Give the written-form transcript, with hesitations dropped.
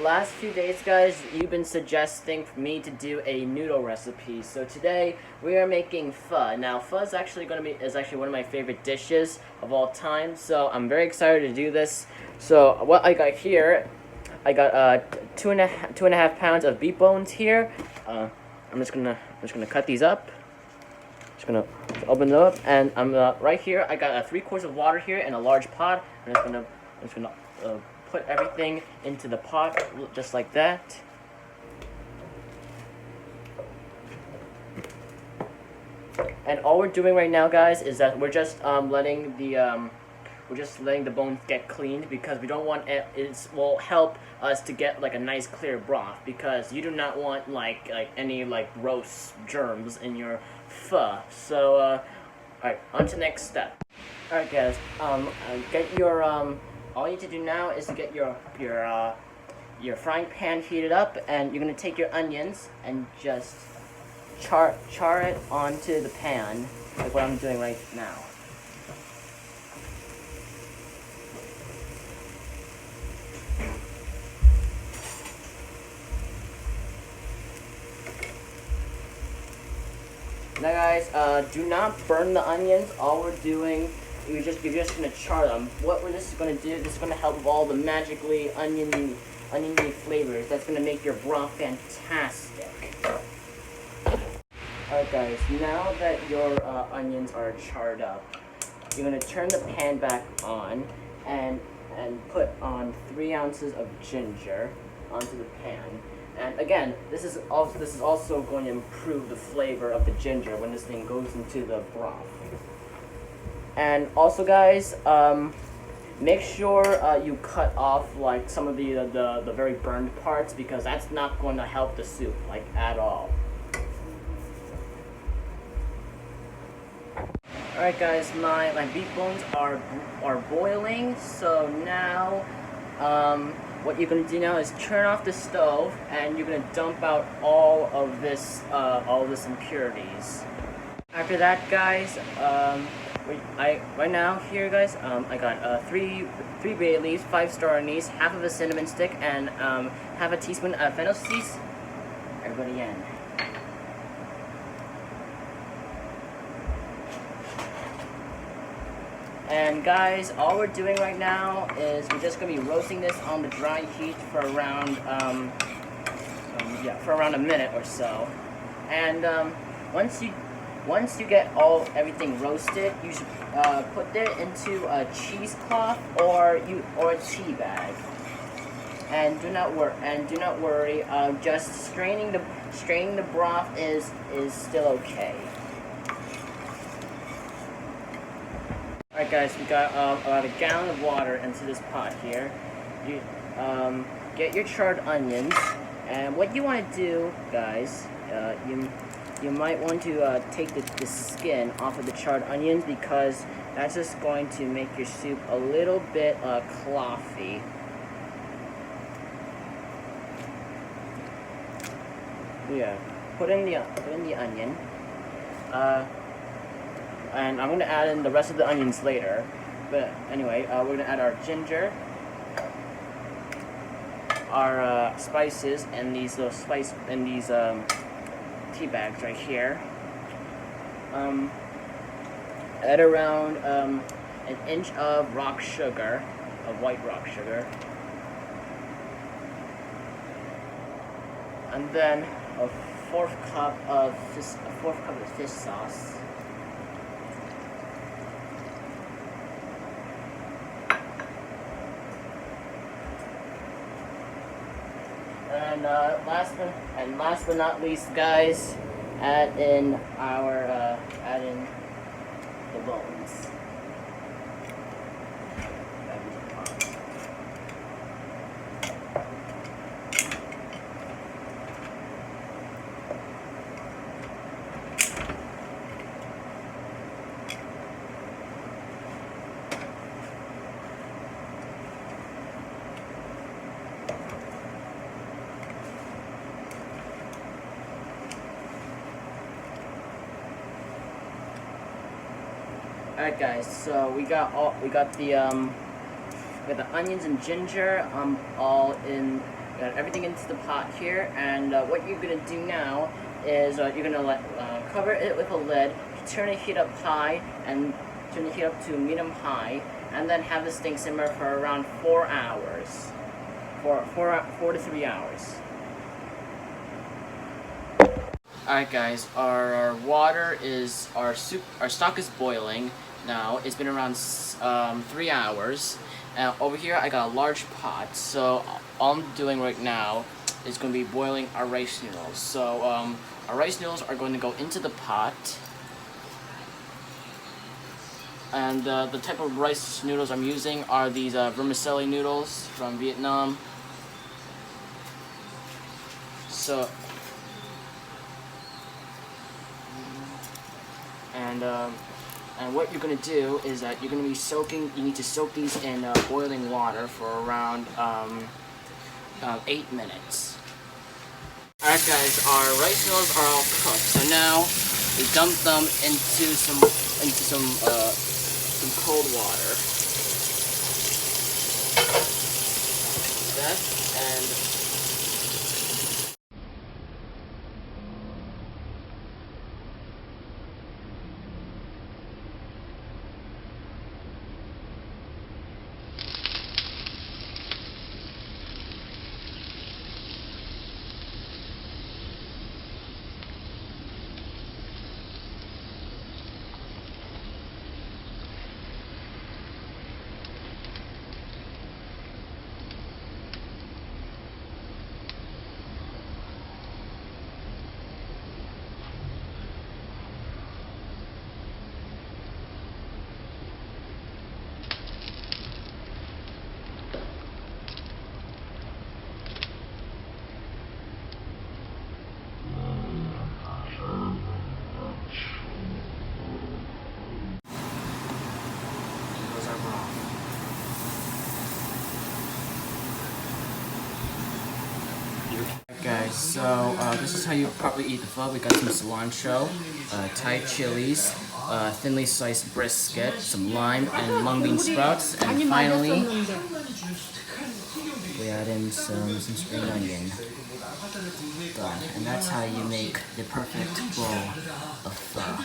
last few days, guys, you've been suggesting for me to do a noodle recipe. So today we are making pho. Now, pho is actually one of my favorite dishes of all time. So I'm very excited to do this. So what I got here, I got two and a half pounds of beef bones here. I'm just gonna cut these up. Just gonna open them up, and I'm right here. I got 3 quarts of water here in a large pot. I'm just gonna put everything into the pot just like that. And all we're doing right now, guys, is that we're just letting the bones get cleaned, because we don't want it will help us to get like a nice clear broth, because you do not want like any gross germs in your pho. So alright, on to the next step. Alright, guys, get your all you need to do now is to get your frying pan heated up, and you're gonna take your onions and just char it onto the pan, like what I'm doing right now. Now, guys, do not burn the onions. All we're doing, you're just gonna char them. What this is gonna do, this is gonna help with all the magically oniony flavors. That's gonna make your broth fantastic. Alright, guys, now that your onions are charred up, you're gonna turn the pan back on and put on 3 ounces of ginger onto the pan. And again, this is also going to improve the flavor of the ginger when this thing goes into the broth. And also, guys, make sure you cut off like some of the very burned parts, because that's not going to help the soup like at all. Alright, guys, my beef bones are boiling. So now what you're gonna do now is turn off the stove, and you're gonna dump out all of this impurities. After that, guys, right now here, guys, I got 3 bay leaves, 5-star anise, half of a cinnamon stick, and half a teaspoon of fennel seeds. Everybody in. And guys, all we're doing right now is we're just gonna be roasting this on the dry heat for around a minute or so. And once you get everything roasted, you should put it into a cheesecloth or a tea bag. And do not worry. Just straining the broth is still okay. Alright, guys, we got about a gallon of water into this pot here. You get your charred onions, and what you want to do, guys, you might want to take the skin off of the charred onions, because that's just going to make your soup a little bit clothy. Yeah, put in the onion. And I'm going to add in the rest of the onions later. But anyway, we're going to add our ginger, our spices, and these little tea bags right here. Add around an inch of rock sugar, of white rock sugar. And then a fourth cup of fish sauce. And last but not least, guys, add in the bones. Alright, guys, so we got the onions and ginger all in got everything into the pot here, and what you're gonna do now is you're gonna cover it with a lid, turn the heat up high, and turn the heat up to medium high, and then have this thing simmer for around 4 hours, 4 to 3 hours. Alright guys, our water is, our stock is boiling now. It's been around 3 hours. Over here I got a large pot, so all I'm doing right now is going to be boiling our rice noodles. So our rice noodles are going to go into the pot. And the type of rice noodles I'm using are these vermicelli noodles from Vietnam. So, and what you're going to do is that you're going to be you need to soak these in boiling water for around 8 minutes. Alright guys, our rice noodles are all cooked, so now we dump them into some cold water. That, and guys, so this is how you properly eat the pho. We got some cilantro, Thai chilies, thinly sliced brisket, some lime, and mung bean sprouts, and finally we add in some spring onion. Done. And that's how you make the perfect bowl of pho.